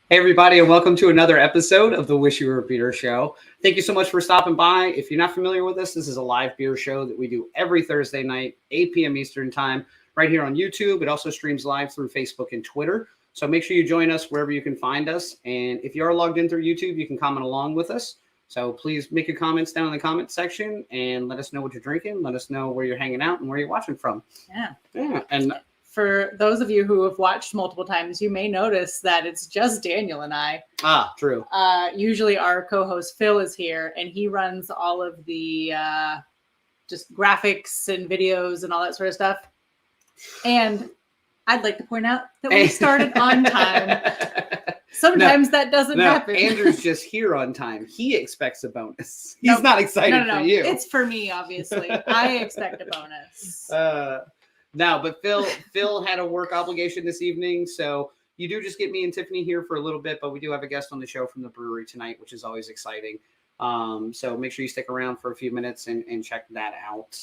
Hey, everybody, and welcome to another episode of the Wish You Were a Beer Show. Thank you so much for stopping by. If you're not familiar with us, this is a live beer show that we do every Thursday night, 8 p.m. Eastern Time, right here on YouTube. It also streams live through Facebook and Twitter. So make sure you join us wherever you can find us. And if you are logged in through YouTube, you can comment along with us. So please make your comments down in the comment section and let us know what you're drinking. Let us know where you're hanging out and where you're watching from. Yeah. And for those of you who have watched multiple times, you may notice that it's just Daniel and I. True. Usually our co-host Phil is here, and he runs all of the just graphics and videos and all that sort of stuff. And I'd like to point out that we started on time. Sometimes that doesn't happen. Andrew's just here on time. He expects a bonus. He's not excited for you. It's for me, obviously. I expect a bonus. No, but Phil had a work obligation this evening, so you do just get me and Tiffany here for a little bit, but we do have a guest on the show from the brewery tonight, which is always exciting. So make sure you stick around for a few minutes and check that out.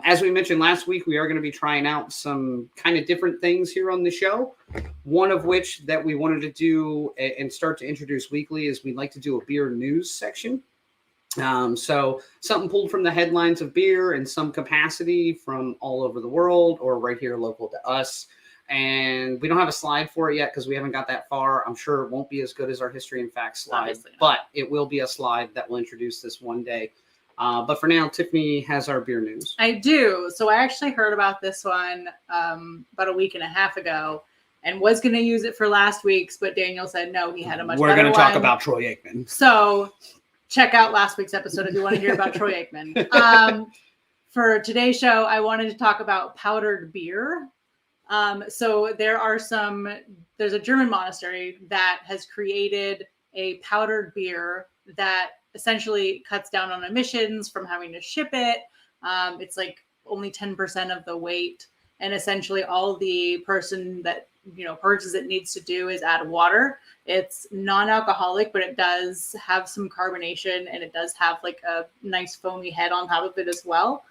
As we mentioned last week, we are going to be trying out some kind of different things here on the show. One of which that we wanted to do and start to introduce weekly is we'd like to do a beer news section. So something pulled from the headlines of beer in some capacity from all over the world or right here local to us. And we don't have a slide for it yet because we haven't got that far. I'm sure it won't be as good as our history and facts slide, but it will be a slide that will introduce this one day. But for now, Tiffany has our beer news. I do. So I actually heard about this one about a week and a half ago and was going to use it for last week's, but Daniel said no, he had a much better one. We're going to talk about Troy Aikman. So check out last week's episode if you want to hear about Troy Aikman. For today's show, I wanted to talk about powdered beer. So there's a German monastery that has created a powdered beer that essentially cuts down on emissions from having to ship it. It's like only 10% of the weight. And essentially all the person that, purchases it needs to do is add water. It's non-alcoholic, but it does have some carbonation and it does have like a nice foamy head on top of it as well.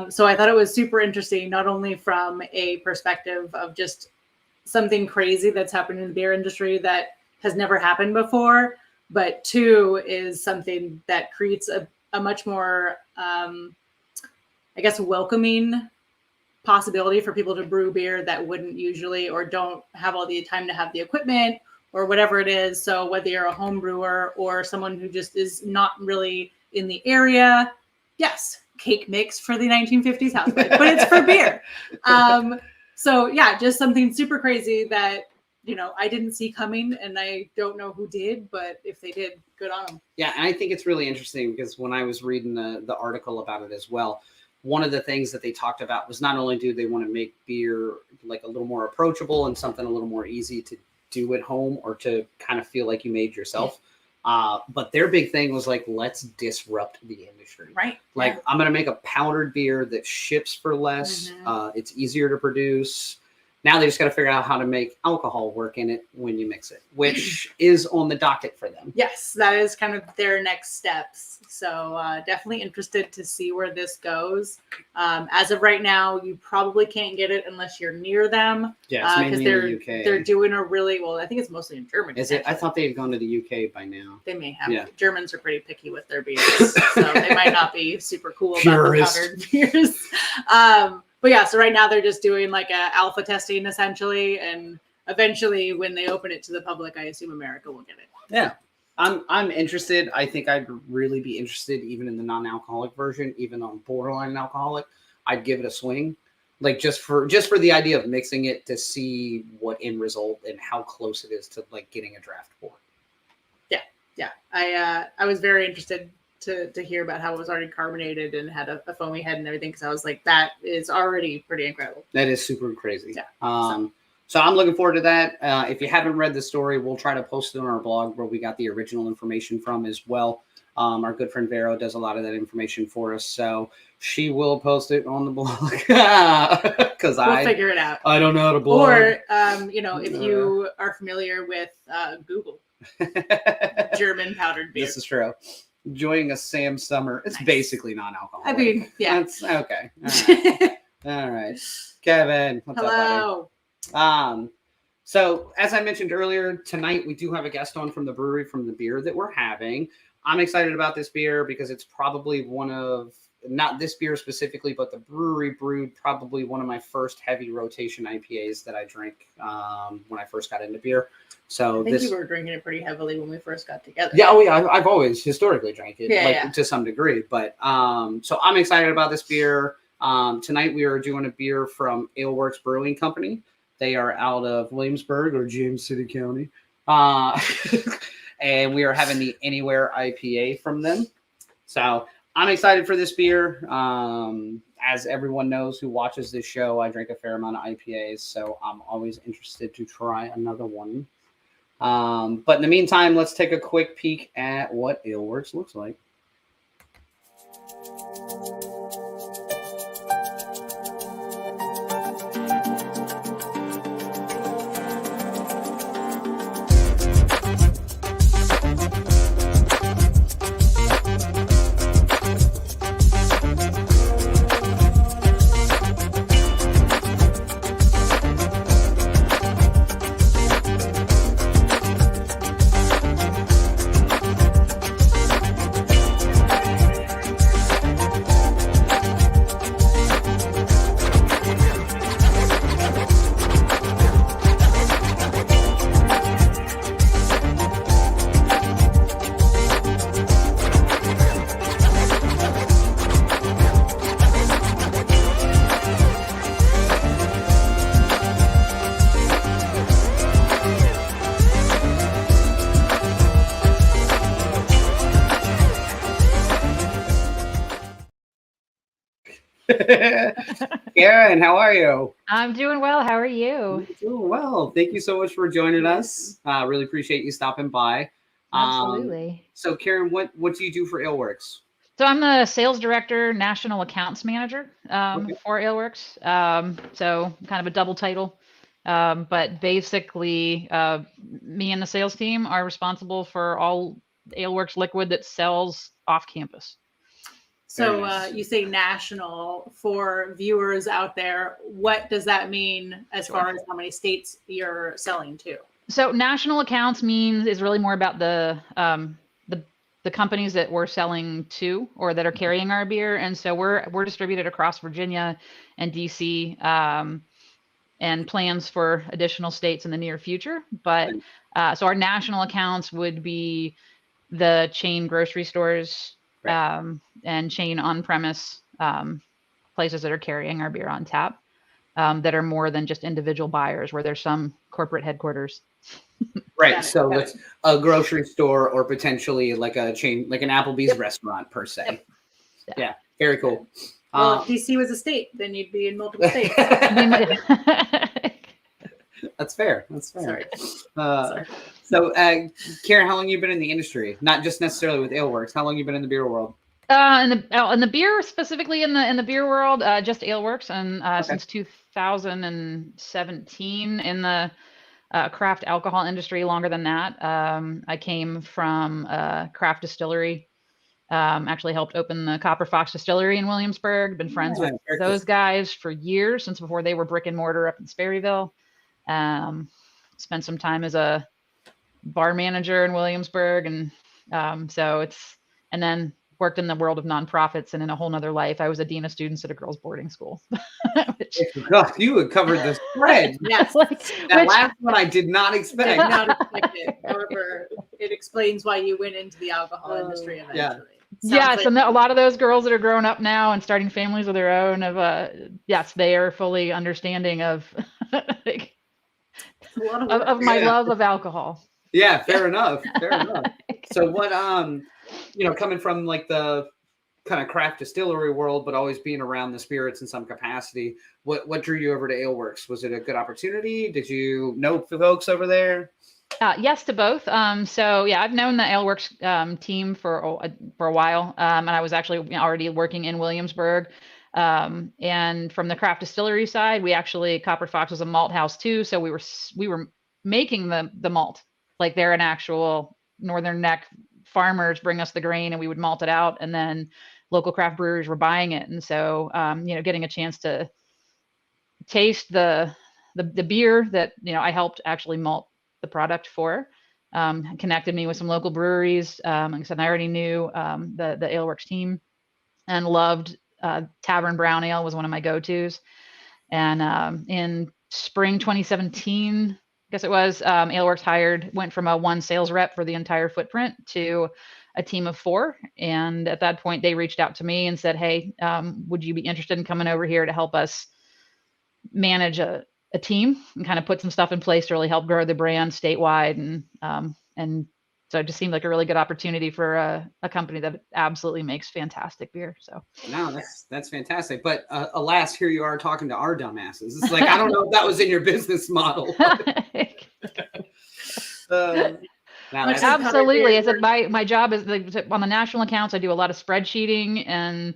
So I thought it was super interesting, not only from a perspective of just something crazy that's happened in the beer industry that has never happened before, but two is something that creates a much more, welcoming possibility for people to brew beer that wouldn't usually or don't have all the time to have the equipment or whatever it is. So whether you're a home brewer or someone who just is not really in the area, yes, cake mix for the 1950s housewife, but it's for beer. So yeah, just something super crazy that, I didn't see coming and I don't know who did, but if they did, good on them. Yeah. And I think it's really interesting because when I was reading the article about it as well, one of the things that they talked about was not only do they want to make beer like a little more approachable and something a little more easy to do at home or to kind of feel like you made yourself. But their big thing was like, let's disrupt the industry. Right. Like I'm going to make a powdered beer that ships for less. Mm-hmm. It's easier to produce. Now they just got to figure out how to make alcohol work in it when you mix it, which is on the docket for them. Yes, that is kind of their next steps. So definitely interested to see where this goes. As of right now, you probably can't get it unless you're near them. Yeah, it's mainly in the UK. They're doing I think it's mostly in Germany. Is it? I thought they had gone to the UK by now. They may have. Yeah. Germans are pretty picky with their beers, so they might not be super cool about the powdered beers. But yeah, so right now they're just doing like a alpha testing essentially, and eventually when they open it to the public, I assume America will get it. Yeah, I'm interested. I think I'd really be interested even in the non-alcoholic version, even on borderline alcoholic. I'd give it a swing, like just for the idea of mixing it to see what end result and how close it is to like getting a draft pour. Yeah. I was very interested to hear about how it was already carbonated and had a foamy head and everything, because I was like, that is already pretty incredible. That is super crazy. Yeah. So I'm looking forward to that. If you haven't read the story, we'll try to post it on our blog where we got the original information from as well. Our good friend Vero does a lot of that information for us, so she will post it on the blog because we'll figure it out. I don't know how to blog. Or if you are familiar with Google German powdered beer, this is true. Enjoying a Sam Summer. It's basically non-alcoholic. I mean, yeah. That's okay. All right. All right. Kevin. What's Hello. up, buddy? So, as I mentioned earlier, tonight we do have a guest on from the brewery from the beer that we're having. I'm excited about this beer because it's probably one of, not this beer specifically, but the brewery brewed probably one of my first heavy rotation IPAs that I drank when I first got into beer. So I think you were drinking it pretty heavily when we first got together. Yeah, I've always historically drank it, to some degree. But so I'm excited about this beer. Tonight we are doing a beer from Alewerks Brewing Company. They are out of Williamsburg or James City County. And we are having the Anywhere IPA from them. So I'm excited for this beer. As everyone knows who watches this show, I drink a fair amount of IPAs, so I'm always interested to try another one. But in the meantime, let's take a quick peek at what Alewerks looks like. Karen, how are you? I'm doing well. How are you? Doing well. Thank you so much for joining us. Really appreciate you stopping by. Absolutely. So, Karen, what do you do for Alewerks? So I'm the sales director, national accounts manager for Alewerks. So kind of a double title. But basically, me and the sales team are responsible for all Alewerks liquid that sells off campus. So you say national. For viewers out there, what does that mean as far as how many states you're selling to? So national accounts is really more about the companies that we're selling to or that are carrying our beer, and so we're distributed across Virginia and DC, and plans for additional states in the near future. But so our national accounts would be the chain grocery stores. Right. And chain on-premise places that are carrying our beer on tap, that are more than just individual buyers, where there's some corporate headquarters. Right. So it's a grocery store or potentially like a chain, like an Applebee's restaurant per se. Yep. Yeah. Very cool. Well, if DC was a state, then you'd be in multiple states. That's fair. That's fair. Sorry. So, Karen, how long have you been in the industry? Not just necessarily with Alewerks. How long have you been in the beer world? In the beer, specifically in the beer world, just Alewerks, and since 2017 in the craft alcohol industry. Longer than that, I came from craft distillery. Actually helped open the Copper Fox Distillery in Williamsburg. Been friends with those guys for years, since before they were brick and mortar up in Sperryville. Spent some time as a bar manager in Williamsburg, and and then worked in the world of nonprofits, and in a whole nother life, I was a dean of students at a girls' boarding school. God, you had covered the spread. Yes, last one I did not expect. Did not expect it. However, it explains why you went into the alcohol industry eventually. Yes, and a lot of those girls that are growing up now and starting families of their own, yes, they are fully understanding of of my love of alcohol. Yeah, fair enough. Fair enough. So what, coming from like the kind of craft distillery world, but always being around the spirits in some capacity, what drew you over to Alewerks? Was it a good opportunity? Did you know folks over there? Yes to both. So yeah, I've known the Alewerks team for a while, and I was actually already working in Williamsburg. And from the craft distillery side, we actually, Copper Fox was a malt house too, so we were making the malt. Like, they're an actual Northern Neck farmers bring us the grain, and we would malt it out, and then local craft breweries were buying it. And so, getting a chance to taste the the beer that, I helped actually malt the product for, connected me with some local breweries. Like I said, I already knew the Alewerks team and loved Tavern Brown Ale was one of my go-tos. And in spring 2017, I guess it was, Alewerks went from a one sales rep for the entire footprint to a team of 4. And at that point, they reached out to me and said, hey, would you be interested in coming over here to help us manage a team and kind of put some stuff in place to really help grow the brand statewide? And so it just seemed like a really good opportunity for a company that absolutely makes fantastic beer. So no, that's fantastic. But alas, here you are talking to our dumbasses. It's like, I don't know if that was in your business model. Absolutely. I said my job is on the national accounts. I do a lot of spreadsheeting and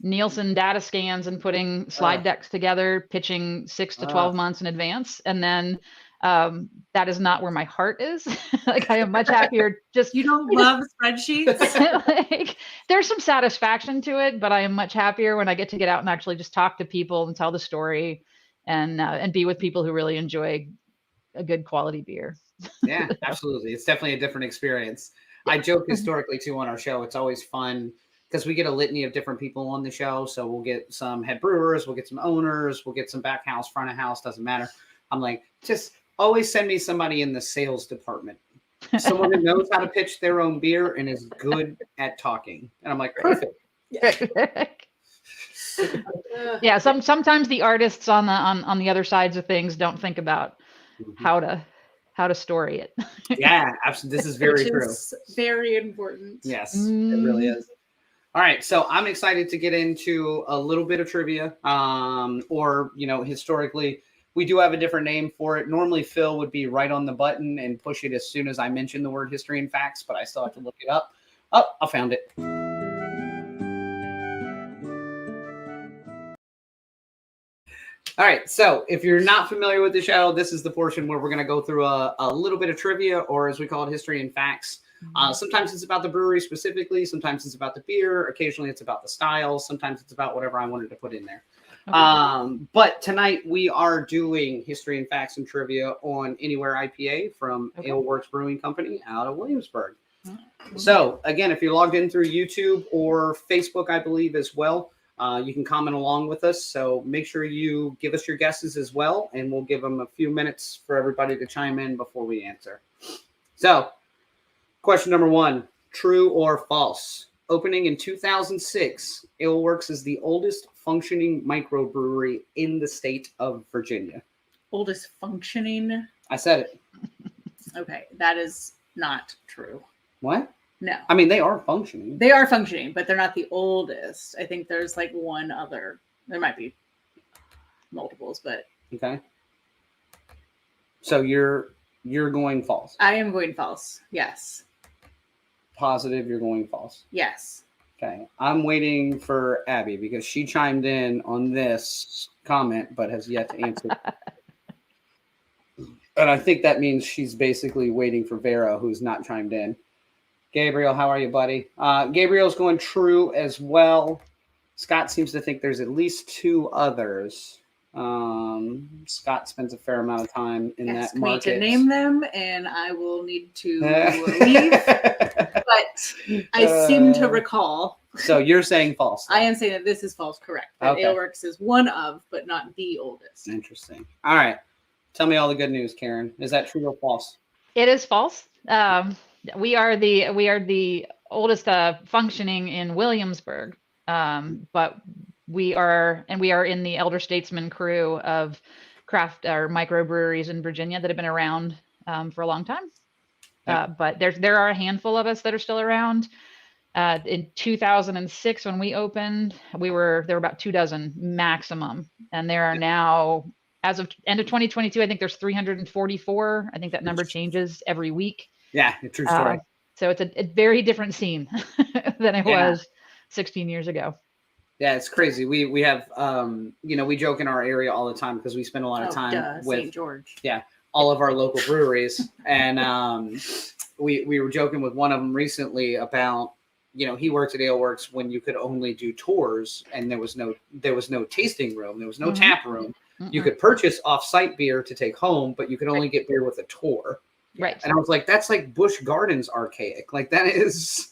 Nielsen data scans and putting slide decks together, pitching 6 to 12 months in advance. And then that is not where my heart is. Like I am much happier. You don't love spreadsheets. Like, there's some satisfaction to it, but I am much happier when I get to get out and actually just talk to people and tell the story and be with people who really enjoy a good quality beer. Yeah, absolutely. It's definitely a different experience. I joke historically too on our show. It's always fun because we get a litany of different people on the show. So we'll get some head brewers, we'll get some owners, we'll get some back house, front of house, doesn't matter. I'm like, just always send me somebody in the sales department. Someone who knows how to pitch their own beer and is good at talking. And I'm like, perfect. Yeah. Sometimes the artists on the other sides of things don't think about how to story it. Yeah, absolutely. This is very true. Very important. Yes, it really is. All right, so I'm excited to get into a little bit of trivia. Or historically, we do have a different name for it. Normally, Phil would be right on the button and push it as soon as I mention the word history and facts, but I still have to look it up. Oh, I found it. All right, so if you're not familiar with the show, this is the portion where we're going to go through a little bit of trivia, or as we call it, history and facts. Sometimes it's about the brewery specifically. Sometimes it's about the beer. Occasionally it's about the styles. Sometimes it's about whatever I wanted to put in there. Okay. But tonight we are doing history and facts and trivia on Anywhere IPA from Alewerks Brewing Company out of Williamsburg. So again, if you're logged in through YouTube or Facebook, I believe as well, you can comment along with us. So make sure you give us your guesses as well, and we'll give them a few minutes for everybody to chime in before we answer. So question number 1, true or false? Opening in 2006, Alewerks is the oldest functioning microbrewery in the state of Virginia. Oldest functioning? I said it. Okay, that is not true. What? No. I mean, they are functioning. They are functioning, but they're not the oldest. I think there's like one other. There might be multiples, but. Okay. So you're going false. I am going false. Yes. Positive, you're going false. Yes. Okay. I'm waiting for Abby because she chimed in on this comment, but has yet to answer. And I think that means she's basically waiting for Vera, who's not chimed in. Gabriel, how are you, buddy? Gabriel's going true as well. Scott seems to think there's at least 2 others. Scott spends a fair amount of time in that market. Me to name them, and I will need to leave. But I seem to recall. So you're saying false? I am saying that this is false, correct. That Alewerks is one of, but not the oldest. Interesting. All right. Tell me all the good news, Karen. Is that true or false? It is false. We are the oldest functioning in Williamsburg, but we are in the elder statesman crew of craft or microbreweries in Virginia that have been around for a long time. But there are a handful of us that are still around. In 2006, when we opened, there were about 2 dozen maximum, and there are now, as of end of 2022, I think there's 344. I think that number changes every week. Yeah, true story. So it's a very different scene than it was 16 years ago. Yeah, it's crazy. We have, we joke in our area all the time because we spend a lot of time with St. George. Yeah, all of our local breweries. And we were joking with one of them recently about, he worked at Alewerks when you could only do tours and there was no tasting room. There was no tap room. You could purchase off-site beer to take home, but you could only get beer with a tour. Right. And I was like, that's like Busch Gardens archaic. Like that is.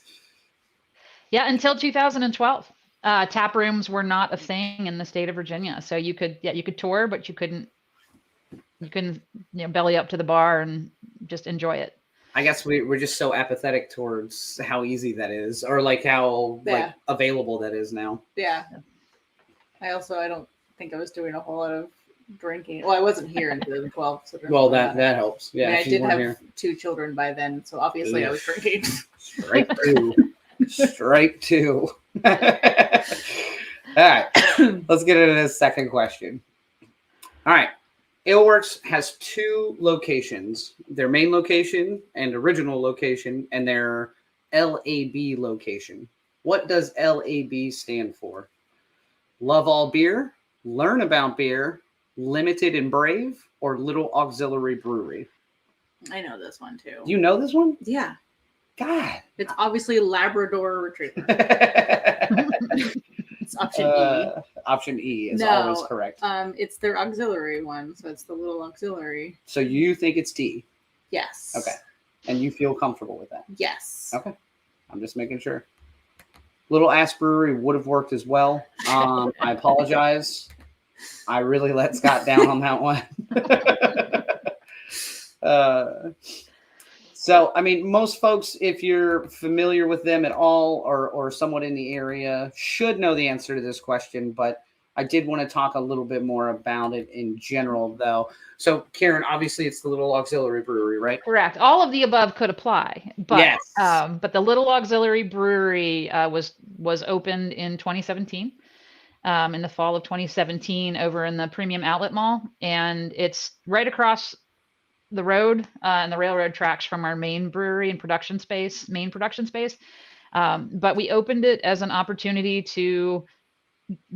Yeah, until 2012. Tap rooms were not a thing in the state of Virginia. So you could tour, but you couldn't belly up to the bar and just enjoy it. I guess we're just so apathetic towards how easy that is, or like how like available that is now. Yeah. I don't think I was doing a whole lot of drinking. Well, I wasn't here in 2012. So well, that helps. Yeah, I did have 2 children by then, so obviously I was drinking. Strike 2. Strike 2. All right, let's get into the second question. All right. Alewerks has 2 locations, their main location and original location, and their LAB location. What does LAB stand for? Love all beer, learn about beer, limited and brave, or little auxiliary brewery? I know this one too. You know this one? Yeah. God. It's obviously Labrador Retriever. It's option E. Option E is always correct. It's their auxiliary one, so it's the little auxiliary. So you think it's D? Yes. Okay. And you feel comfortable with that? Yes. Okay. I'm just making sure. Little Ass Brewery would have worked as well. I apologize. I really let Scott down on that one. So, I mean, most folks, if you're familiar with them at all or somewhat in the area, should know the answer to this question. But I did want to talk a little bit more about it in general, though. So, Karen, obviously, it's the little auxiliary brewery, right? Correct. All of the above could apply, but yes. But the little auxiliary brewery was opened in 2017, in the fall of 2017, over in the Premium Outlet Mall, and it's right across the road and the railroad tracks from our main brewery and main production space. But we opened it as an opportunity to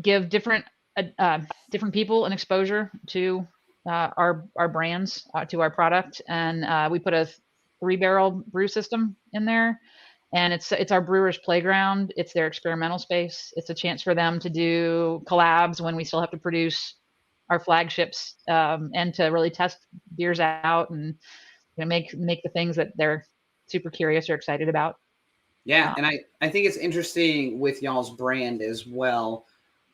give different people an exposure to our brands, to our product. And we put a 3-barrel brew system in there, and it's our brewers' playground. It's their experimental space. It's a chance for them to do collabs when we still have to produce our flagships, and to really test beers out and make the things that they're super curious or excited about. Yeah, and I think it's interesting with y'all's brand as well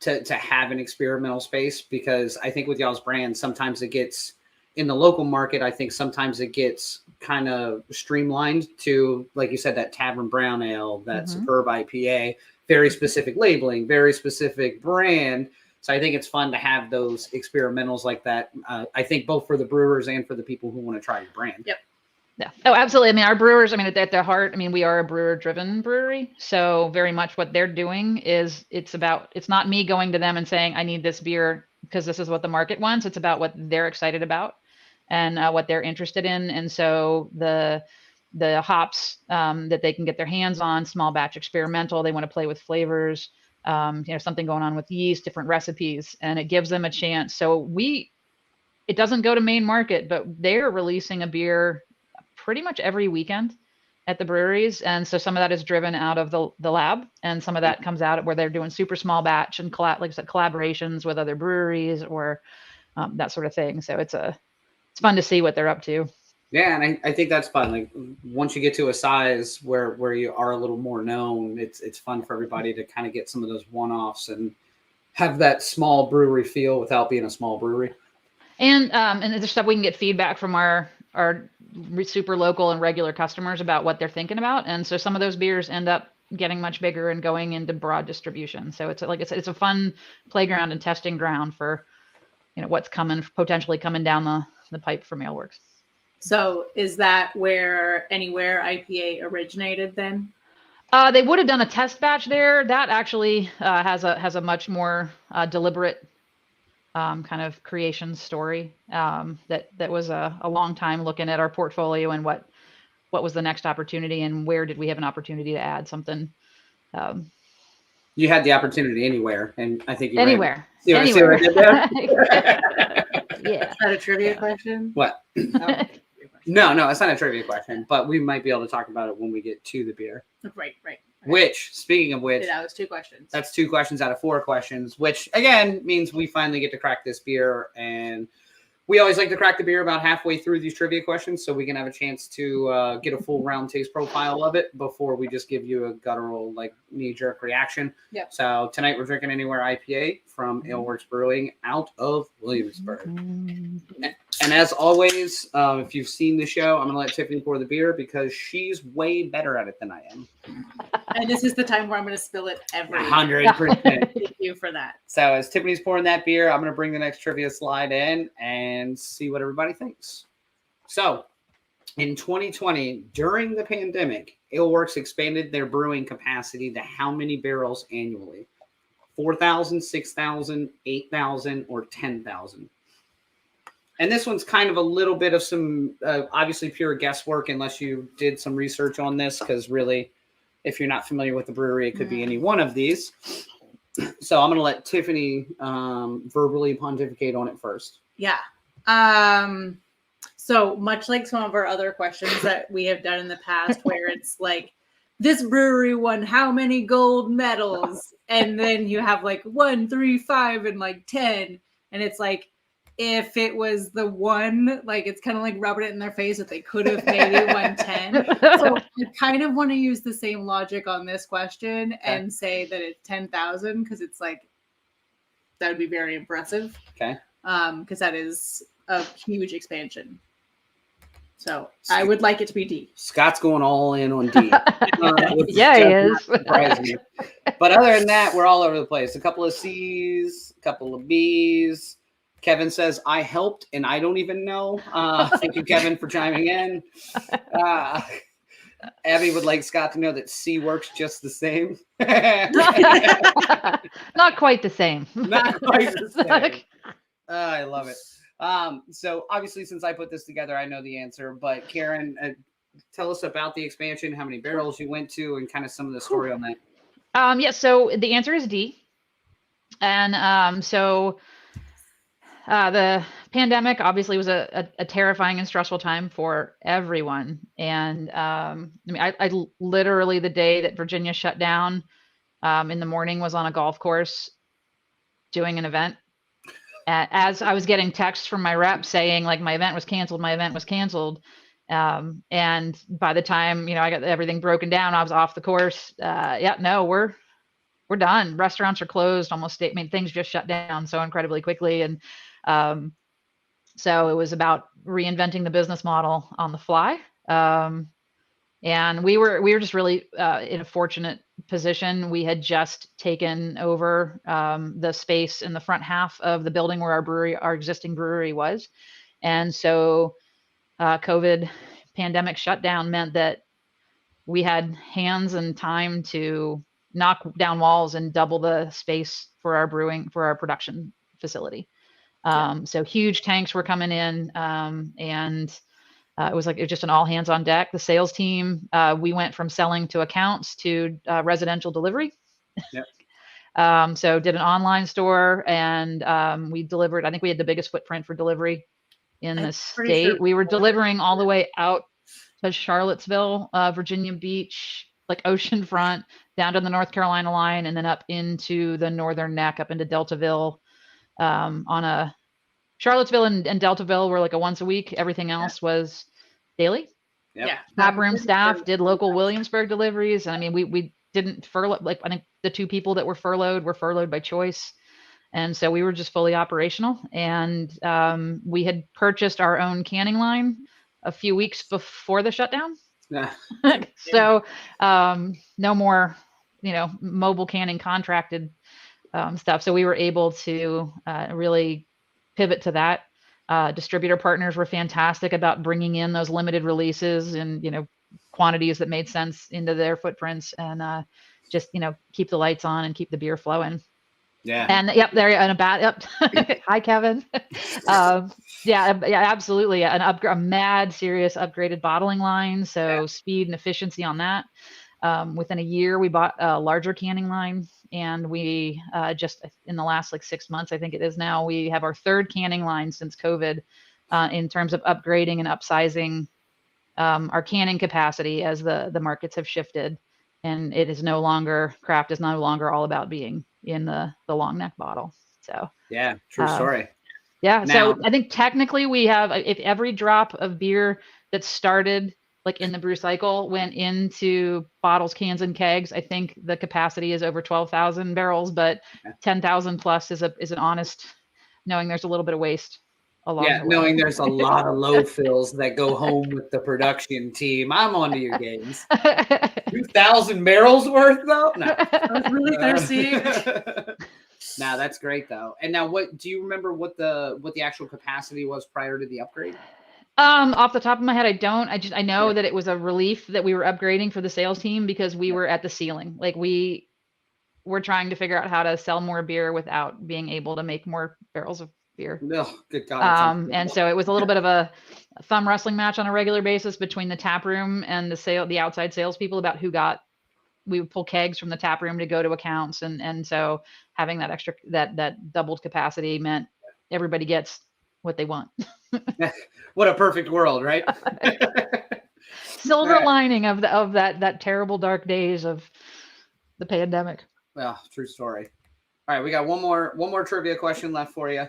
to have an experimental space, because I think with y'all's brand, sometimes it gets in the local market. I think sometimes it gets kind of streamlined to, like you said, that Tavern Brown Ale, that Superb IPA, very specific labeling, very specific brand. So I think it's fun to have those experimentals like that. I think both for the brewers and for the people who want to try your brand. Yep. Yeah. Oh, absolutely. I mean, our brewers, at their heart, we are a brewer-driven brewery. So very much what they're doing is it's not me going to them and saying, I need this beer because this is what the market wants. It's about what they're excited about and what they're interested in. And so the hops that they can get their hands on, small batch experimental, they want to play with flavors. Something going on with yeast, different recipes, and it gives them a chance. So it doesn't go to main market, but they're releasing a beer pretty much every weekend at the breweries. And so some of that is driven out of the lab, and some of that comes out where they're doing super small batch and like I said, collaborations with other breweries or that sort of thing. So it's fun to see what they're up to. Yeah, and I think that's fun. Like once you get to a size where you are a little more known, it's fun for everybody to kind of get some of those one-offs and have that small brewery feel without being a small brewery. And there's stuff we can get feedback from our super local and regular customers about what they're thinking about. And so some of those beers end up getting much bigger and going into broad distribution. So it's a fun playground and testing ground for what's potentially coming down the pipe from Alewerks. So is that where Anywhere IPA originated then? They would have done a test batch there. That actually has a much more deliberate kind of creation story that was a long time looking at our portfolio and what was the next opportunity and where did we have an opportunity to add something. You had the opportunity anywhere, and I think you anywhere. Anywhere. See what I did there? Yeah. Is that a trivia question? What? Oh. No, it's not a trivia question, but we might be able to talk about it when we get to the beer. Right. Which, speaking of which, That was 2 questions. that's 2 questions out of 4 questions, which again means we finally get to crack this beer. And we always like to crack the beer about halfway through these trivia questions so we can have a chance to get a full round taste profile of it before we just give you a guttural, like, knee-jerk reaction. Yep. So tonight we're drinking Anywhere IPA from Alewerks Brewing out of Williamsburg. And as always, if you've seen the show, I'm going to let Tiffany pour the beer because she's way better at it than I am. And this is the time where I'm going to spill it every 100%. Thank you for that. So as Tiffany's pouring that beer, I'm going to bring the next trivia slide in and see what everybody thinks. So in 2020, during the pandemic, Alewerks expanded their brewing capacity to how many barrels annually? 4,000, 6,000, 8,000, or 10,000? And this one's kind of a little bit of some, obviously pure guesswork unless you did some research on this, because really, if you're not familiar with the brewery, it could be any one of these. So I'm going to let Tiffany verbally pontificate on it first. Yeah. So much like some of our other questions that we have done in the past, where it's like, this brewery won how many gold medals? And then you have like 1, 3, 5, and like 10. And it's like, if it was the one, like, it's kind of like rubbing it in their face that they could have maybe won 10. So I kind of want to use the same logic on this question and say that it's 10,000, because it's like, that would be very impressive. Okay. Because that is a huge expansion. So I would like it to be D. Scott's going all in on D. Yeah, he is. But other than that, we're all over the place. A couple of C's, a couple of B's. Kevin says, I helped and I don't even know. Thank you, Kevin, for chiming in. Abby would like Scott to know that C works just the same. Not quite the same. Not quite the same. I love it. So obviously, since I put this together, I know the answer. But Karen, tell us about the expansion, how many barrels you went to, and kind of some of the story on that. Yeah, so the answer is D. And the pandemic obviously was a terrifying and stressful time for everyone. And I mean, I literally, the day that Virginia shut down, in the morning was on a golf course doing an event. As I was getting texts from my rep saying, like, my event was canceled. And by the time, I got everything broken down, I was off the course. We're done. Restaurants are closed almost. I mean, things just shut down so incredibly quickly. And so it was about reinventing the business model on the fly. And we were just really in a fortunate position. We had just taken over the space in the front half of the building where our existing brewery was. And so COVID pandemic shutdown meant that we had hands and time to knock down walls and double the space for our production facility. So huge tanks were coming in, and it was just an all hands on deck. The sales team, we went from selling to accounts to residential delivery. Yep. So did an online store, and we delivered. I think we had the biggest footprint for delivery in the state. Sure. We were delivering all the way out to Charlottesville, Virginia Beach, like oceanfront, down to the North Carolina line, and then up into the northern neck, up into Deltaville. On a Charlottesville and Deltaville were like a once a week. Everything else was daily. Yep. Yeah. Tap room staff did local Williamsburg deliveries. I mean, we didn't furlough. Like, I think the 2 people that were furloughed by choice. And so we were just fully operational. And we had purchased our own canning line a few weeks before the shutdown. Yeah. So no more, mobile canning contracted stuff. So we were able to really pivot to that. Distributor partners were fantastic about bringing in those limited releases and, quantities that made sense into their footprints, and just, keep the lights on and keep the beer flowing. Yeah. And yep, there in a bat. Yep. Hi, Kevin. Yeah, absolutely. A mad serious upgraded bottling line. So speed and efficiency on that. Within a year, we bought a larger canning line, and we just in the last 6 months, I think it is now, we have our 3rd canning line since COVID in terms of upgrading and upsizing our canning capacity as the markets have shifted. and it is no longer, craft is no longer all about being in the long neck bottle. So Yeah, true story. yeah. Now, So I think technically we have, if every drop of beer that started like in the brew cycle went into bottles, cans, and kegs, I think the capacity is over 12,000 barrels, but 10,000 plus is an honest, knowing there's a little bit of waste along the way. knowing there's a lot of low fills that go home with the production team, I'm onto your games. 2,000 barrels worth though? No. I was really thirsty. Now that's great though. And now, what do you remember? What the actual capacity was prior to the upgrade? Off the top of my head, I don't. I know that it was a relief that we were upgrading for the sales team because we were at the ceiling. Like we were trying to figure out how to sell more beer without being able to make more barrels of beer. Oh, good God. And so it was a little bit of a thumb wrestling match on a regular basis between the tap room and the outside salespeople about who got. We would pull kegs from the tap room to go to accounts, and so having that extra that doubled capacity meant everybody gets what they want. What a perfect world, right? Silver lining of that terrible dark days of the pandemic. Well, true story. All right, we got one more trivia question left for you.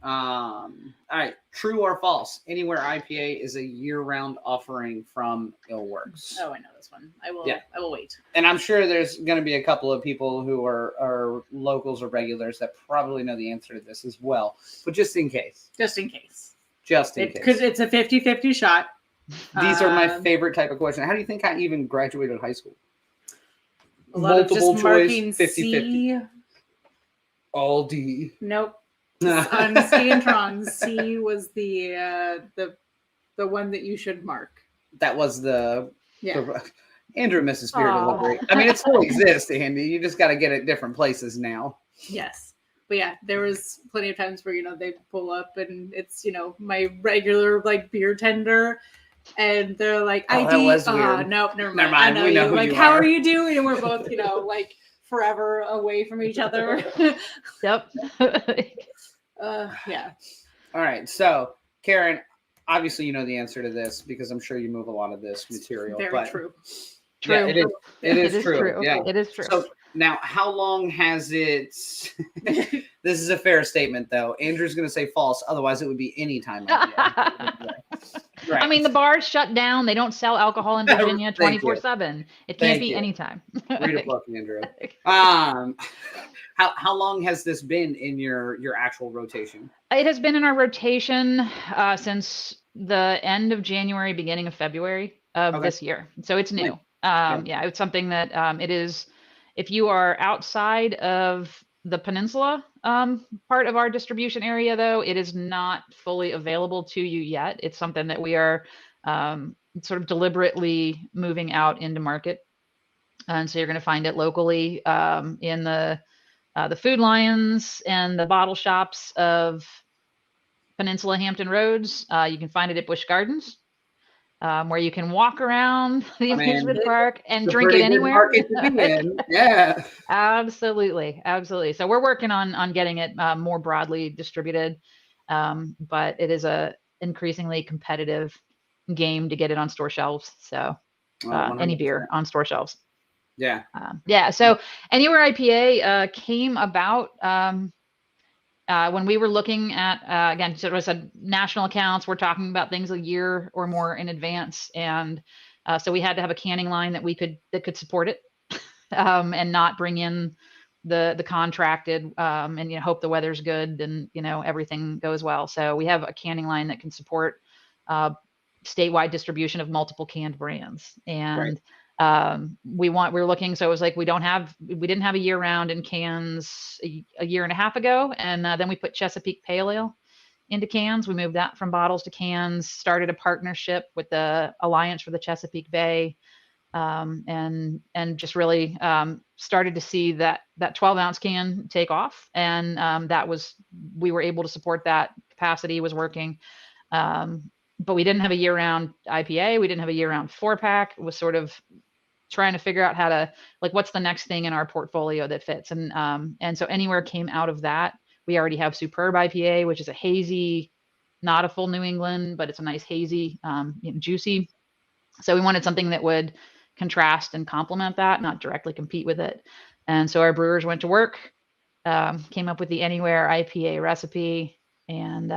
All right, true or false? Anywhere IPA is a year-round offering from Alewerks. Oh, I know this one. I will wait. And I'm sure there's going to be a couple of people who are locals or regulars that probably know the answer to this as well. But just in case. Just in case. Because it's a 50-50 shot. These are my favorite type of question. How do you think I even graduated high school? A lot Multiple of just choice, marking 50-50. All D. Nope. On Scantron, C was the one that you should mark. That was the Andrew misses beer Aw. delivery. I mean, it still exists, Andy. You just got to get it different places now. Yes. But yeah, there was plenty of times where, they pull up and it's, my regular beer tender. And they're like, Oh, ID. that was weird. Nope, never mind. Never mind. I know We know you. who Like, you how are. are you doing? And we're both, forever away from each other. Yep. Yeah. All right. So, Karen, obviously you know the answer to this because I'm sure you move a lot of this material. Very but true. Yeah, it is. It is true. Yeah. It is true. So now, how long has it? This is a fair statement, though. Andrew's going to say false. Otherwise, it would be any time. Right. I mean, the bars shut down. They don't sell alcohol in Virginia 24/7. It can't be anytime. Read a book, Andrew. How long has this been in your actual rotation? It has been in our rotation since the end of January, beginning of February of this year. So it's new. Yeah, it's something that it is. If you are outside of the peninsula part of our distribution area, though, it is not fully available to you yet. It's something that we are sort of deliberately moving out into market. And so you're going to find it locally in the Food Lions and the bottle shops of Peninsula Hampton Roads. You can find it at Busch Gardens. Where you can walk around the amusement park and drink it anywhere. Yeah, absolutely. So we're working on getting it more broadly distributed, but it is a increasingly competitive game to get it on store shelves. So any beer on store shelves. Yeah. So Anywhere IPA came about when we were looking at, again, so I said national accounts, we're talking about things a year or more in advance. And so we had to have a canning line that could support it and not bring in the contracted and hope the weather's good and everything goes well. So we have a canning line that can support statewide distribution of multiple canned brands. And we're looking, so it was like we didn't have a year round in cans a year and a half ago, and then we put Chesapeake Pale Ale into cans. We moved that from bottles to cans, started a partnership with the Alliance for the Chesapeake Bay, and just really started to see that 12-ounce can take off, and we were able to support that. Capacity was working, but we didn't have a year-round IPA. We didn't have a year-round 4-pack. It was sort of trying to figure out how to, what's the next thing in our portfolio that fits. And so Anywhere came out of that. We already have Superb IPA, which is a hazy, not a full New England, but it's a nice hazy, juicy. So we wanted something that would contrast and complement that, not directly compete with it. And so our brewers went to work, came up with the Anywhere IPA recipe, and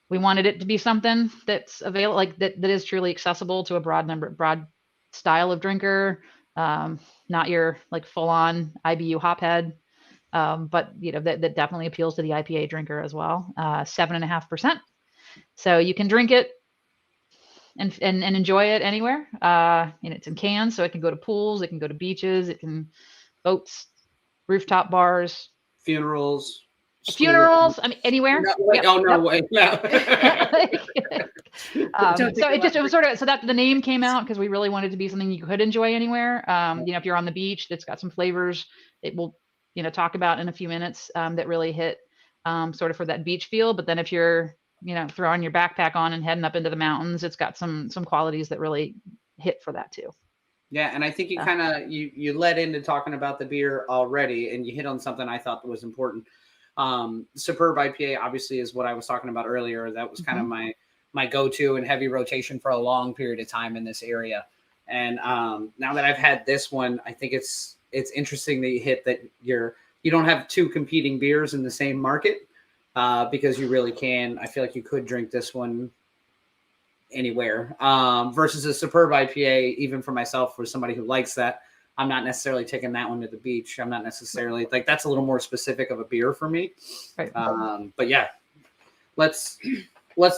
we wanted it to be something that's available, like that is truly accessible to a broad style of drinker, not your like full on IBU hophead, but that definitely appeals to the IPA drinker as well. 7.5%, so you can drink it and enjoy it anywhere. And it's in cans, so it can go to pools, it can go to beaches, it can boats, rooftop bars, funerals. Funerals, I mean, anywhere. No, wait, oh no, wait, no. So it was sort of, so that the name came out because we really wanted to be something you could enjoy anywhere. If you're on the beach, that's got some flavors it will, talk about in a few minutes, that really hit sort of for that beach feel. But then if you're, throwing your backpack on and heading up into the mountains, it's got some qualities that really hit for that too. Yeah, and I think you kind of you led into talking about the beer already, and you hit on something I thought was important. Superb IPA obviously is what I was talking about earlier. That was kind of my go-to and heavy rotation for a long period of time in this area. And now that I've had this one, I think it's interesting that you hit that you don't have two competing beers in the same market, because you really can. I feel like you could drink this one anywhere, versus a Superb IPA. Even for myself, for somebody who likes that, I'm not necessarily taking that one to the beach. I'm not necessarily like, that's a little more specific of a beer for me. Right. But yeah, let's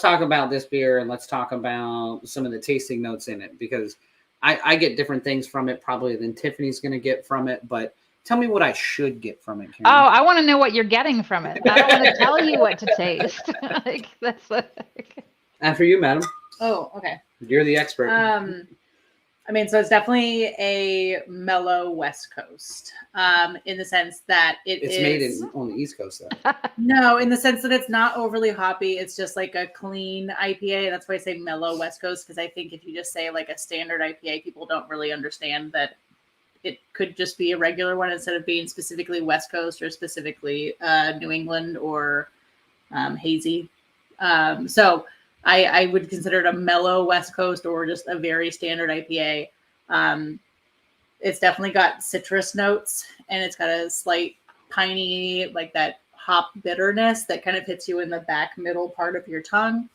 talk about this beer, and let's talk about some of the tasting notes in it, because I get different things from it probably than Tiffany's going to get from it. But tell me what I should get from it, Karen. Oh, I want to know what you're getting from it. I don't want to tell you what to taste. Like, And for you, madam. Oh, okay. You're the expert. So it's definitely a mellow West Coast, in the sense that it's made on the East Coast, though. No, in the sense that it's not overly hoppy. It's just like a clean IPA. That's why I say mellow West Coast, because I think if you just say like a standard IPA, people don't really understand that it could just be a regular one instead of being specifically West Coast or specifically New England or hazy. So I would consider it a mellow West Coast or just a very standard IPA. It's definitely got citrus notes, and it's got a slight piney, like that hop bitterness that kind of hits you in the back middle part of your tongue.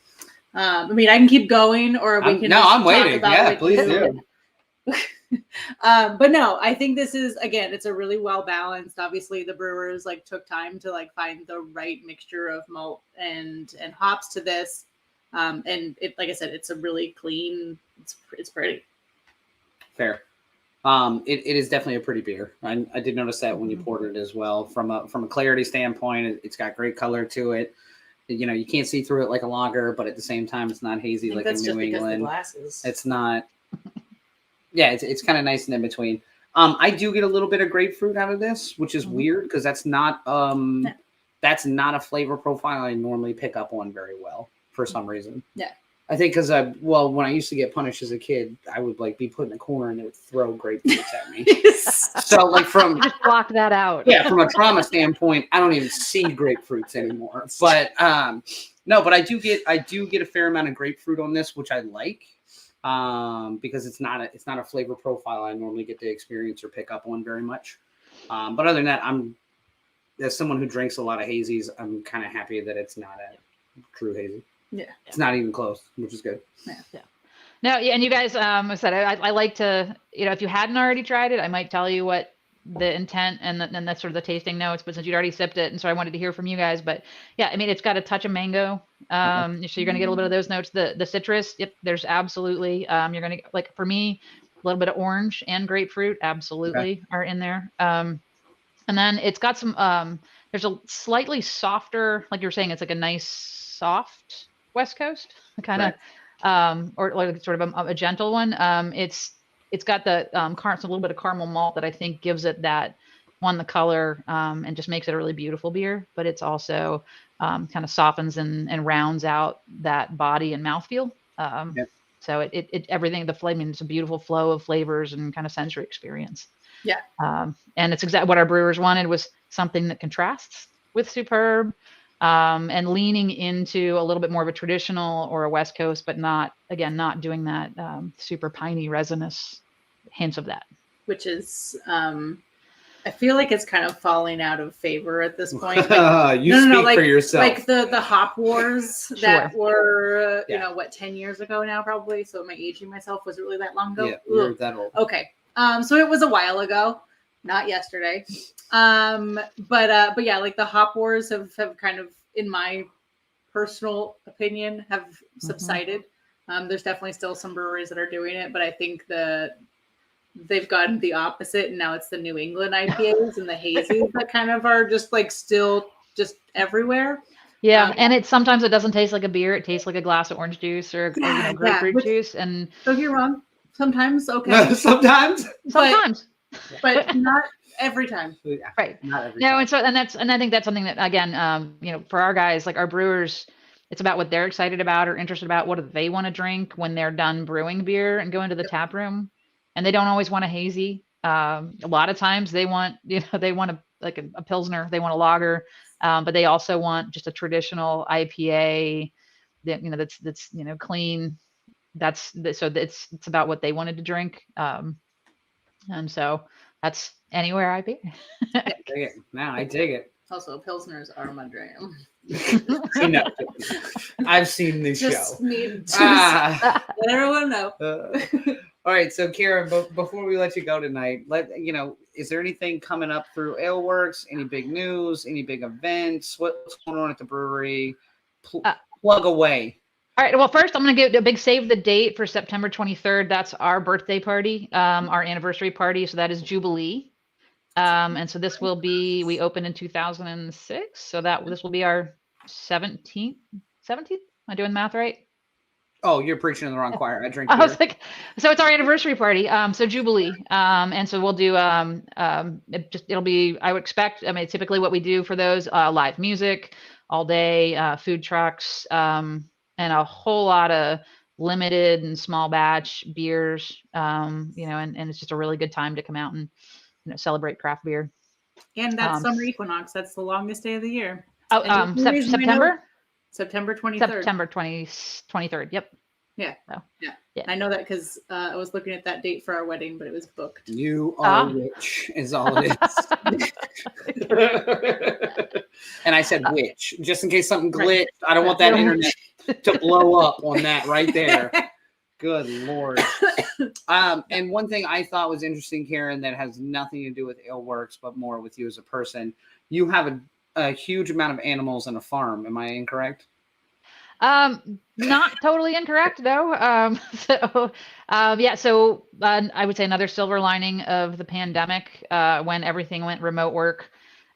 I can keep going, or we can. No, I'm waiting. Yeah, please do. But no, I think this is, again, it's a really well balanced. Obviously, the brewers took time to find the right mixture of malt and hops to this. And it, like I said, it's a really clean. It's pretty. Fair. It is definitely a pretty beer. I did notice that when you poured it as well. From a clarity standpoint, it's got great color to it. You can't see through it like a lager, but at the same time, it's not hazy like in New England. It's not. Yeah, it's kind of nice and in between. I do get a little bit of grapefruit out of this, which is weird because that's not a flavor profile I normally pick up on very well for some reason. Yeah. I think because when I used to get punished as a kid, I would be put in a corner and they would throw grapefruits at me. So from just block that out. Yeah, from a trauma standpoint, I don't even see grapefruits anymore. But no, but I do get a fair amount of grapefruit on this, which I like, because it's not a flavor profile I normally get to experience or pick up on very much. But other than that, as someone who drinks a lot of hazies, I'm kind of happy that it's not a true hazy. Yeah, it's not even close, which is good. Yeah. No, yeah, and you guys, I said I like to, if you hadn't already tried it, I might tell you what the intent and that's sort of the tasting notes. But since you'd already sipped it, and so I wanted to hear from you guys. But yeah, it's got a touch of mango, so you're gonna get a little bit of those notes. The citrus, yep, there's absolutely. You're gonna for me, a little bit of orange and grapefruit, absolutely are in there. And then it's got some. There's a slightly softer, like you were saying, it's like a nice soft West Coast kind of, or sort of a gentle one. It's got the a little bit of caramel malt that I think gives it that the color, and just makes it a really beautiful beer. But it's also kind of softens and rounds out that body and mouthfeel. So it everything, the flavor, it's a beautiful flow of flavors and kind of sensory experience. Yeah. And it's exactly what our brewers wanted, was something that contrasts with Superb. And leaning into a little bit more of a traditional or a West Coast, but not doing that super piney resinous hints of that. Which is, I feel like it's kind of falling out of favor at this point. Speak for yourself. Like the hop wars that were, 10 years ago now, probably. So am I aging myself? Was it really that long ago? Yeah, you're that old. Okay. So it was a while ago, not yesterday. But yeah, like the hop wars have kind of, in my personal opinion, have subsided. There's definitely still some breweries that are doing it, but I think they've gotten the opposite, and now it's the New England IPAs and the hazies that kind of are just like still just everywhere. Yeah, and sometimes it doesn't taste like a beer; it tastes like a glass of orange juice or grapefruit juice. And don't get me wrong, sometimes okay, sometimes, but not every time. Right? Not every time. And I think that's something that again, for our guys, like our brewers, it's about what they're excited about or interested about. What do they want to drink when they're done brewing beer and go into the tap room? And they don't always want a hazy. A lot of times they want, they want a Pilsner, they want a lager, but they also want just a traditional IPA that, that's clean. So it's about what they wanted to drink. And so that's Anywhere IPA. I dig it. Now I dig it. Also, Pilsners are my jam. No, I've seen this show. Let everyone know. All right, so Karen, before we let you go tonight, is there anything coming up through Alewerks? Any big news? Any big events? What's going on at the brewery? Plug away. All right. Well, first, I'm going to give a big save the date for September 23rd. That's our birthday party, our anniversary party. So that is Jubilee. And so this will be, we opened in 2006. So this will be our 17th? Am I doing math right? Oh, you're preaching in the wrong choir. I drink beer. I was like, so it's our anniversary party. So Jubilee. And so we'll do, it'll be, I would expect, typically what we do for those, live music all day, food trucks, and a whole lot of limited and small batch beers, and it's just a really good time to come out and, celebrate craft beer. And that's summer equinox. That's the longest day of the year. Oh, September? September 23rd. September 23rd. Yep. Yeah. So, yeah. I know that because I was looking at that date for our wedding, but it was booked. You are rich, is all it is. And I said which, just in case something glitched. Right. I don't want that internet to blow up on that right there. Good Lord. And one thing I thought was interesting, Karen, that has nothing to do with Alewerks, but more with you as a person. You have a huge amount of animals in a farm. Am I incorrect? Not totally incorrect though. So I would say another silver lining of the pandemic, when everything went remote work,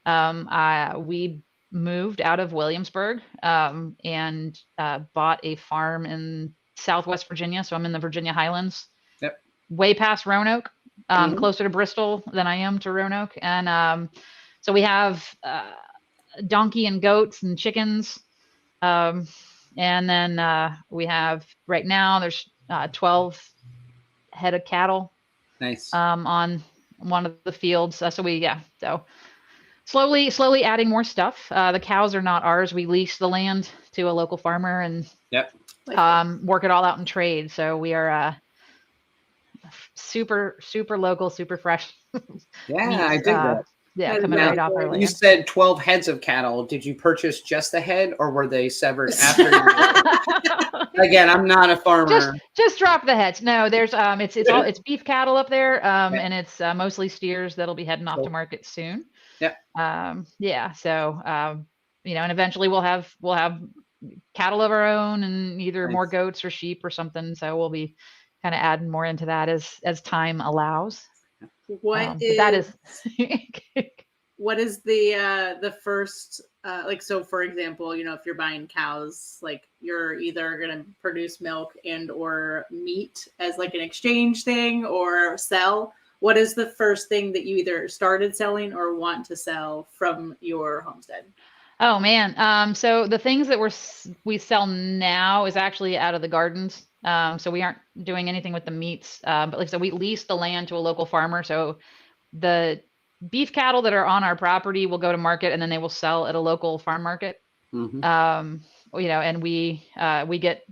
we moved out of Williamsburg, and bought a farm in Southwest Virginia. So I'm in the Virginia Highlands, way past Roanoke, closer to Bristol than I am to Roanoke. And, so we have, donkey and goats and chickens. And then we have right now there's 12 head of cattle. Nice. On one of the fields. So slowly adding more stuff. The cows are not ours. We lease the land to a local farmer and work it all out in trade. So we are super local, super fresh. Yeah, I dig that. Yeah, coming right off our land. You said 12 heads of cattle. Did you purchase just the head, or were they severed after? Again, I'm not a farmer. Just drop the heads. No, there's it's beef cattle up there, and it's mostly steers that'll be heading off to market soon. Yeah. So and eventually we'll have cattle of our own, and either more goats or sheep or something. So we'll be kind of adding more into that as time allows. What is the first so for example, if you're buying cows, like you're either going to produce milk and or meat as like an exchange thing or sell. What is the first thing that you either started selling or want to sell from your homestead? Oh man. So the things that we sell now is actually out of the gardens. So we aren't doing anything with the meats, but like I said, we lease the land to a local farmer. So the beef cattle that are on our property will go to market, and then they will sell at a local farm market. Mm-hmm. And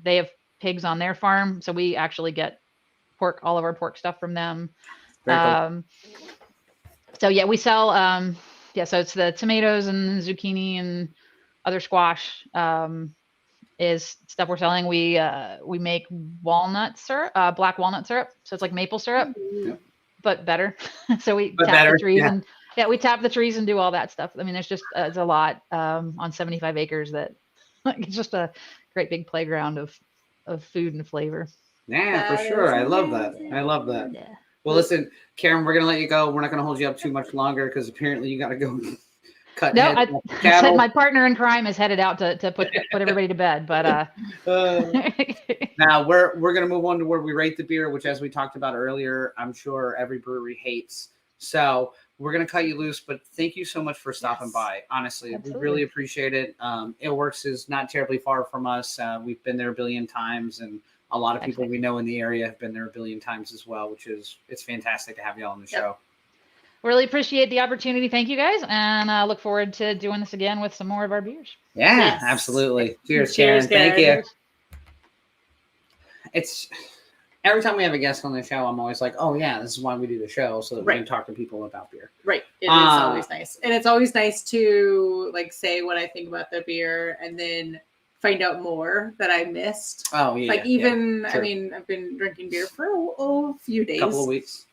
they have pigs on their farm. So we actually get all of our pork stuff from them. Very cool. So yeah, we sell, so it's the tomatoes and zucchini and other squash, is stuff we're selling. We make walnut syrup, black walnut syrup. So it's like maple syrup, but better. So we tap the trees and we tap the trees and do all that stuff. I mean, there's just, it's a lot, on 75 acres that it's just a great big playground of food and flavor. Yeah, for sure. I love that. I love that. Yeah. Well, listen, Karen, we're going to let you go. We're not going to hold you up too much longer because apparently you got to go cut I said my partner in crime is headed out to put everybody to bed. But now we're going to move on to where we rate the beer, which, as we talked about earlier, I'm sure every brewery hates. So we're going to cut you loose. But thank you so much for stopping by. Honestly, we really appreciate it. Alewerks is not terribly far from us. We've been there a billion times, and a lot of people we know in the area have been there a billion times as well, it's fantastic to have you all on the show. Really appreciate the opportunity. Thank you guys. And I look forward to doing this again with some more of our beers. Yeah, absolutely. Cheers, Karen. Thank you. It's every time we have a guest on the show, I'm always like, oh yeah, this is why we do the show, so that we can talk to people about beer. Right. It is always nice. And it's always nice to like say what I think about the beer and then find out more that I missed. Oh yeah. Like even, I mean, I've been drinking beer for a few days. Couple of weeks.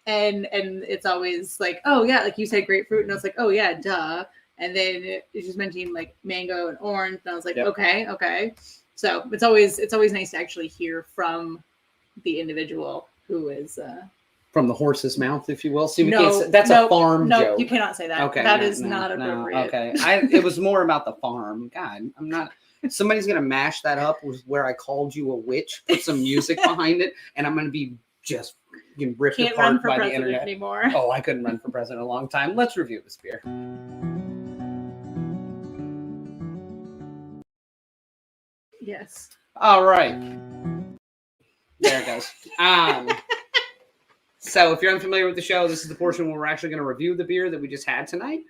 And it's always like, oh yeah, like you said grapefruit, and I was like, oh yeah, duh. And then it just mentioned like mango and orange, and I was like, okay. So it's always nice to actually hear from the individual who is from the horse's mouth, if you will. See, we can't say, that's a farm joke. No, you cannot say that. Okay, that is not appropriate. Okay, it was more about the farm. God, I'm not. Somebody's gonna mash that up with where I called you a witch, put some music behind it, and I'm gonna be just ripped apart by the internet anymore. Oh, I couldn't run for president a long time. Let's review this beer. Yes. All right. There it goes. So if you're unfamiliar with the show, this is the portion where we're actually going to review the beer that we just had tonight.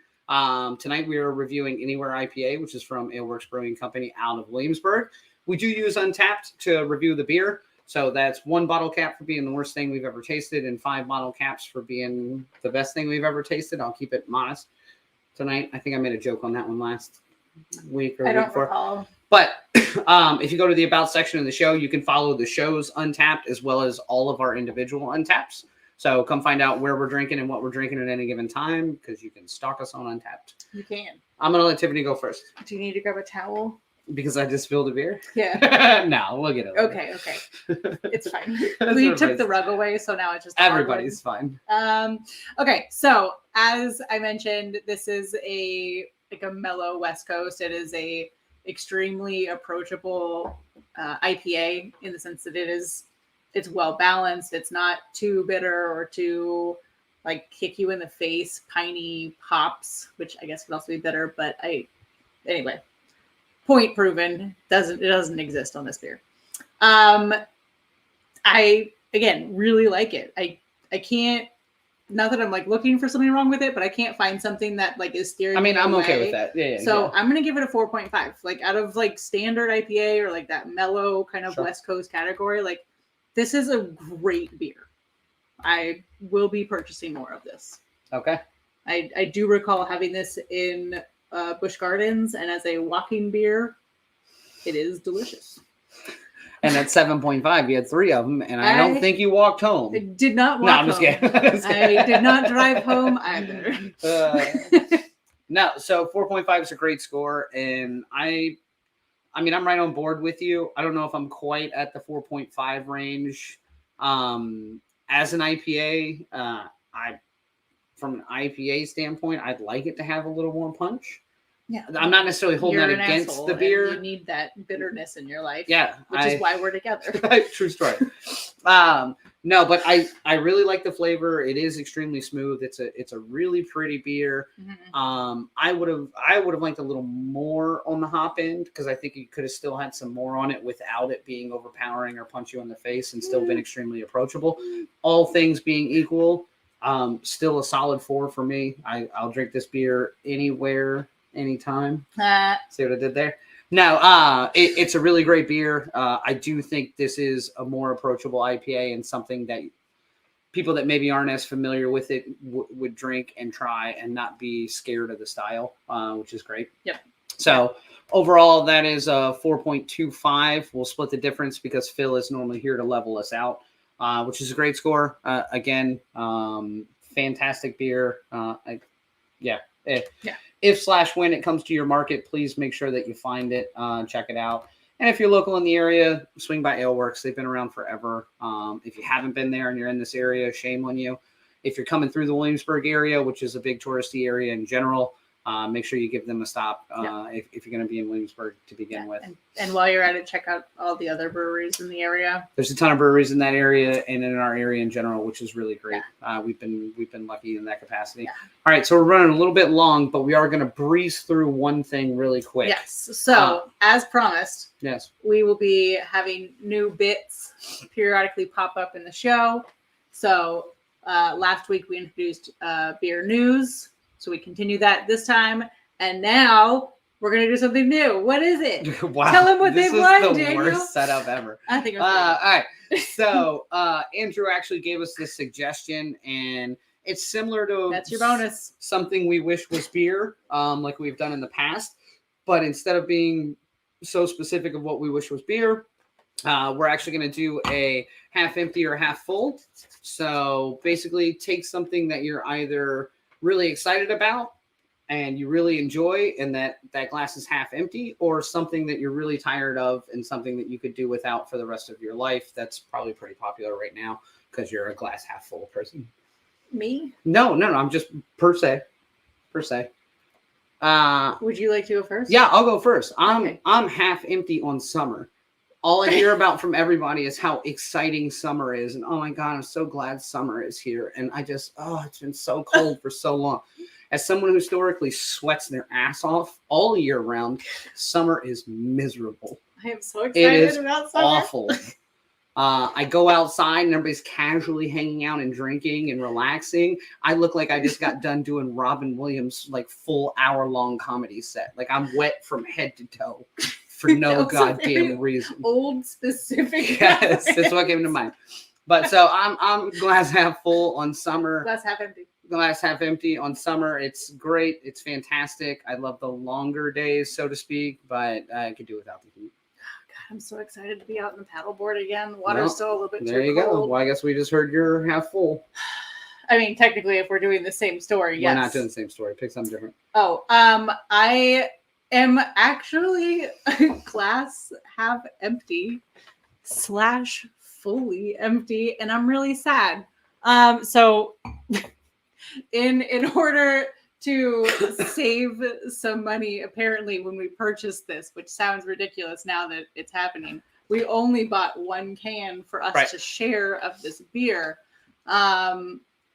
Tonight we are reviewing Anywhere IPA, which is from Alewerks Brewing Company out of Williamsburg. We do use Untapped to review the beer. So that's 1 bottle cap for being the worst thing we've ever tasted and 5 bottle caps for being the best thing we've ever tasted. I'll keep it modest tonight. I think I made a joke on that one last week or I don't recall. But if you go to the About section of the show, you can follow the show's Untapped as well as all of our individual Untaps. So come find out where we're drinking and what we're drinking at any given time because you can stalk us on Untapped. You can. I'm going to let Tiffany go first. Do you need to grab a towel? Because I just spilled a beer? Yeah. No, we'll get it. Okay. It's fine. We took the rug away, so now it's just everybody's fine. Okay, so as I mentioned, this is a mellow West Coast. It is a extremely approachable IPA in the sense that it's well balanced. It's not too bitter or too like kick you in the face, piney hops, which I guess could also be bitter. But anyway. Point proven. It doesn't exist on this beer. I again really like it. I can't, not that I'm like looking for something wrong with it, but I can't find something that like is steering me I'm away. okay with that. Yeah. So I'm gonna give it a 4.5. Like out of like standard IPA or like that mellow kind of West Coast category, like this is a great beer. I will be purchasing more of this. Okay. I do recall having this in Busch Gardens, and as a walking beer, it is delicious. And at 7.5, you had 3 of them, and I don't think you walked home. I did not walk home. I'm just kidding. I did not drive home either. No, so 4.5 is a great score, and I'm right on board with you. I don't know if I'm quite at the 4.5 range. As an IPA, from an IPA standpoint, I'd like it to have a little more punch. Yeah, I'm not necessarily holding that against the beer. You need that bitterness in your life. Yeah, which is why we're together. True story. No, but I really like the flavor. It is extremely smooth. It's a really pretty beer. Mm-hmm. I would have liked a little more on the hop end because I think you could have still had some more on it without it being overpowering or punch you in the face and still been extremely approachable. All things being equal. Still a solid 4 for me. I'll drink this beer anywhere, anytime. See what I did there? No, it's a really great beer. I do think this is a more approachable IPA and something that people that maybe aren't as familiar with it would drink and try and not be scared of the style, which is great. Yep. So overall, that is a 4.25. We'll split the difference because Phil is normally here to level us out, which is a great score. Again, fantastic beer. If/when it comes to your market, please make sure that you find it, check it out. And if you're local in the area, swing by Alewerks. They've been around forever. If you haven't been there and you're in this area, shame on you. If you're coming through the Williamsburg area, which is a big touristy area in general, make sure you give them a stop if you're going to be in Williamsburg to begin with. And while you're at it, check out all the other breweries in the area. There's a ton of breweries in that area and in our area in general, which is really great. Yeah. We've been lucky in that capacity. Yeah. All right, so we're running a little bit long, but we are going to breeze through one thing really quick. Yes. So as promised, yes, we will be having new bits periodically pop up in the show. So last week we introduced beer news. So we continue that this time. And now we're going to do something new. What is it? Wow. Tell them what they've learned, Daniel. This is the worst setup ever. I think it was all right. So Andrew actually gave us this suggestion, and it's similar to that's your bonus. Something we wish was beer, like we've done in the past. But instead of being so specific of what we wish was beer, we're actually going to do a half empty or half full. So basically take something that you're either really excited about and you really enjoy and that glass is half empty, or something that you're really tired of and something that you could do without for the rest of your life. That's probably pretty popular right now because you're a glass half full person. Me? No, I'm just per se. Would you like to go first? Yeah, I'll go first. I'm half empty on summer. All I hear about from everybody is how exciting summer is. And, oh, my God, I'm so glad summer is here. And I just, it's been so cold for so long. As someone who historically sweats their ass off all year round, summer is miserable. I am so excited about summer. Awful. I go outside and everybody's casually hanging out and drinking and relaxing. I look like I just got done doing Robin Williams, like, full hour-long comedy set. Like, I'm wet from head to toe. For no goddamn reason. Old specific. Yes, that's what came to mind. But so I'm glass half full on summer. Glass half empty. Glass half empty on summer. It's great. It's fantastic. I love the longer days, so to speak, but I could do without the heat. Oh, God, I'm so excited to be out in the paddleboard again. The water's still a little bit too cold. There you go. Well, I guess we just heard you're half full. I mean, technically, if we're doing the same story, yes. We're not doing the same story. Pick something different. Oh, I am actually glass half empty / fully empty, and I'm really sad. So in order to save some money, apparently when we purchased this, which sounds ridiculous now that it's happening, we only bought one can for us to share of this beer.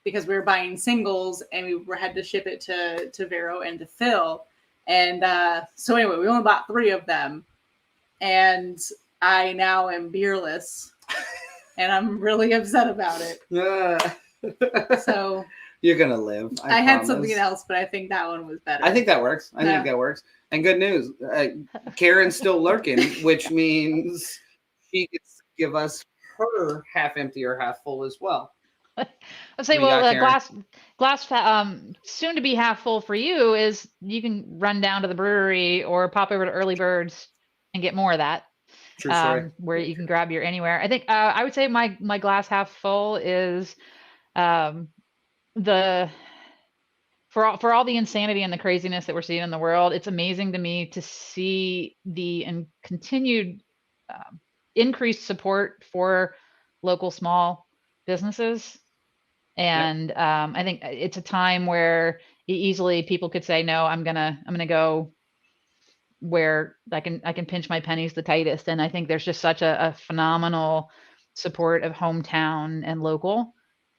Because we were buying singles and we had to ship it to Vero and to Phil. And so anyway, we only bought 3 of them, and I now am beerless, and I'm really upset about it. So you're gonna live. I had something else, but I think that one was better. I think that works. I think that works. And good news, Karen's still lurking, which means she gets to give us her half empty or half full as well. I'll say, glass soon to be half full for you is you can run down to the brewery or pop over to Early Birds and get more of that. True story. Where you can grab your Anywhere. I think I would say my glass half full is for all the insanity and the craziness that we're seeing in the world. It's amazing to me to see the continued increased support for local small businesses. And I think it's a time where easily people could say, no, I'm gonna go where I can pinch my pennies the tightest. And I think there's just such a phenomenal support of hometown and local.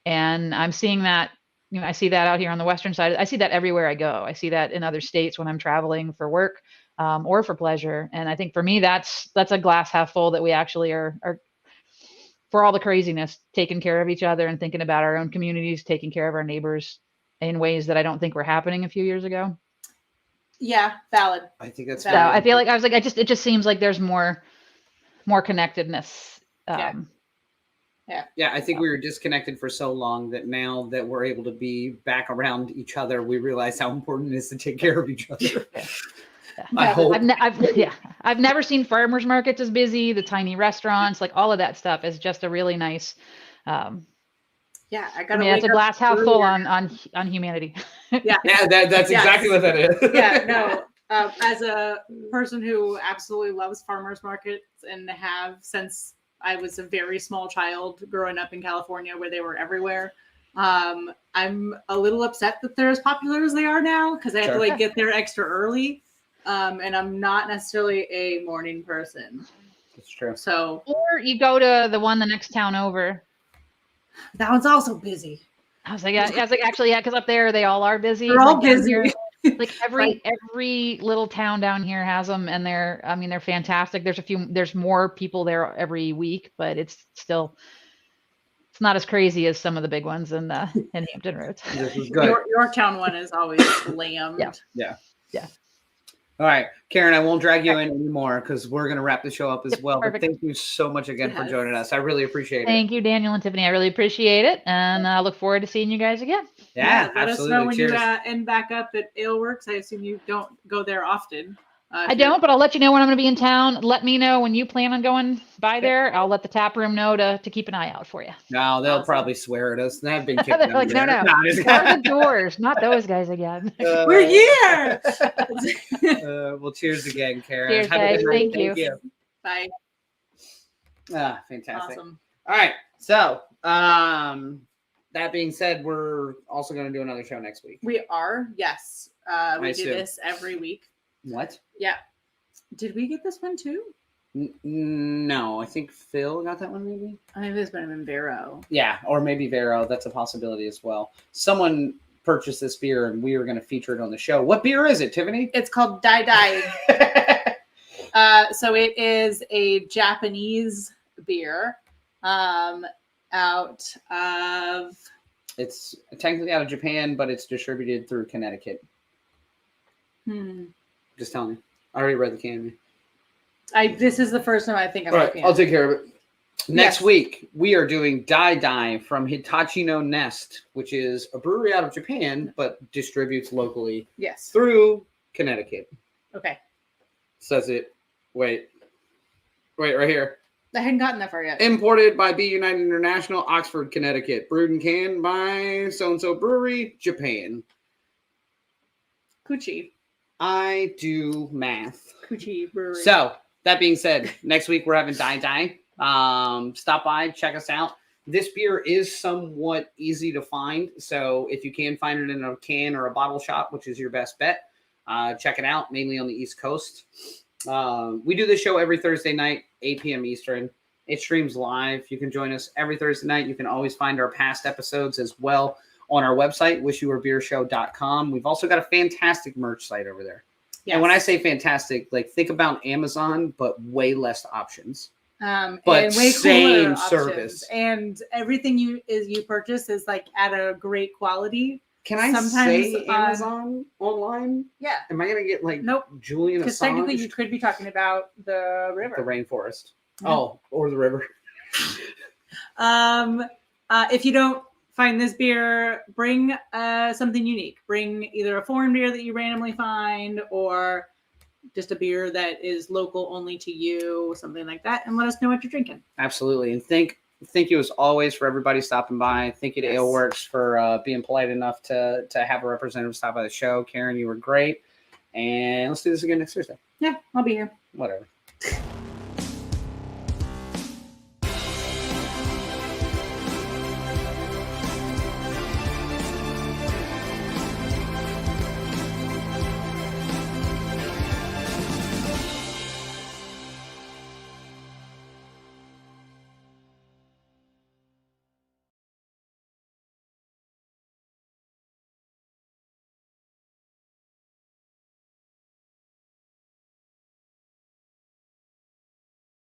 And I'm seeing that, I see that out here on the Western side. I see that everywhere I go. I see that in other states when I'm traveling for work or for pleasure. And I think for me, that's a glass half full, that we actually are for all the craziness, taking care of each other and thinking about our own communities, taking care of our neighbors in ways that I don't think were happening a few years ago. Yeah, valid. I think that's So Valid. I feel like it just seems like there's more connectedness. Yeah, I think we were disconnected for so long that now that we're able to be back around each other, we realize how important it is to take care of each other. Yeah. I hope. I've never seen farmers markets as busy. The tiny restaurants, like all of that stuff, is just a really nice. Yeah, I got. It's a glass half full on humanity. Yeah, that's exactly what that is. Yeah, no. As a person who absolutely loves farmers markets and have since I was a very small child growing up in California where they were everywhere, I'm a little upset that they're as popular as they are now because I have to like get there extra early, and I'm not necessarily a morning person. That's true. So, or you go to the one the next town over. That one's also busy. I was like, actually, yeah, because up there they all are busy. They're all busy. Like every little town down here has them, and they're fantastic. There's more people there every week, but it's not as crazy as some of the big ones in Hampton Roads. This is good. Yorktown one is always slammed. Yeah. All right, Karen, I won't drag you in anymore because we're going to wrap the show up as well. Perfect. But thank you so much again for joining us. I really appreciate it. Thank you, Daniel and Tiffany. I really appreciate it, and I look forward to seeing you guys again. Yeah, let absolutely. us know when Cheers. you end back up at Alewerks. I assume you don't go there often. I don't, but I'll let you know when I'm going to be in town. Let me know when you plan on going by there. I'll let the tap room know to keep an eye out for you. No, they'll probably swear at us. They've been kicked They're like, no. Just... Shut the doors. Not those guys again. We're here. Well, cheers again, Karen. Cheers, Have a good guys. night. Thank you. Bye. Fantastic. Awesome. All right. So, that being said, we're also going to do another show next week. We are. Yes. We do this every week. What? Yeah. Did we get this one too? No, I think Phil got that one maybe. I think this might have been Vero. Yeah, or maybe Vero. That's a possibility as well. Someone purchased this beer and we were going to feature it on the show. What beer is it, Tiffany? It's called Dai Dai. So it is a Japanese beer out of... It's technically out of Japan, but it's distributed through Connecticut. Just telling you. I already read the can. This is the first time I think I'm All right, looking I'll at take care of it. Next Yes. week, we are doing Dai Dai from Hitachi no Nest, which is a brewery out of Japan, but distributes locally Yes. through Connecticut. Okay. Says it. Wait, right here. I hadn't gotten that far yet. Imported by Be United International, Oxford, Connecticut. Brewed and canned by so-and-so brewery, Japan. Coochie. I do math. Coochie Brewery. So, that being said, next week we're having Dai Dai. Stop by, check us out. This beer is somewhat easy to find. So, if you can find it in a can or a bottle shop, which is your best bet, check it out, mainly on the East Coast. We do this show every Thursday night, 8 p.m. Eastern. It streams live. You can join us every Thursday night. You can always find our past episodes as well on our website, wishyouwerebeershow.com. We've also got a fantastic merch site over there. Yes. And when I say fantastic, like think about Amazon, but way less options. But and way same service. And everything you purchase is like at a great quality. Can I say Amazon online? Yeah. Am I going to get like nope. Julian Assange? Because technically you could be talking about the river. The rainforest. Yeah. Oh, or the river. If you don't find this beer, bring something unique. Bring either a foreign beer that you randomly find or just a beer that is local only to you, something like that, and let us know what you're drinking. Absolutely. And thank you as always for everybody stopping by. Thank you to Alewerks for being polite enough to have a representative stop by the show. Karen, you were great. And let's do this again next Thursday. Yeah, I'll be here. Whatever.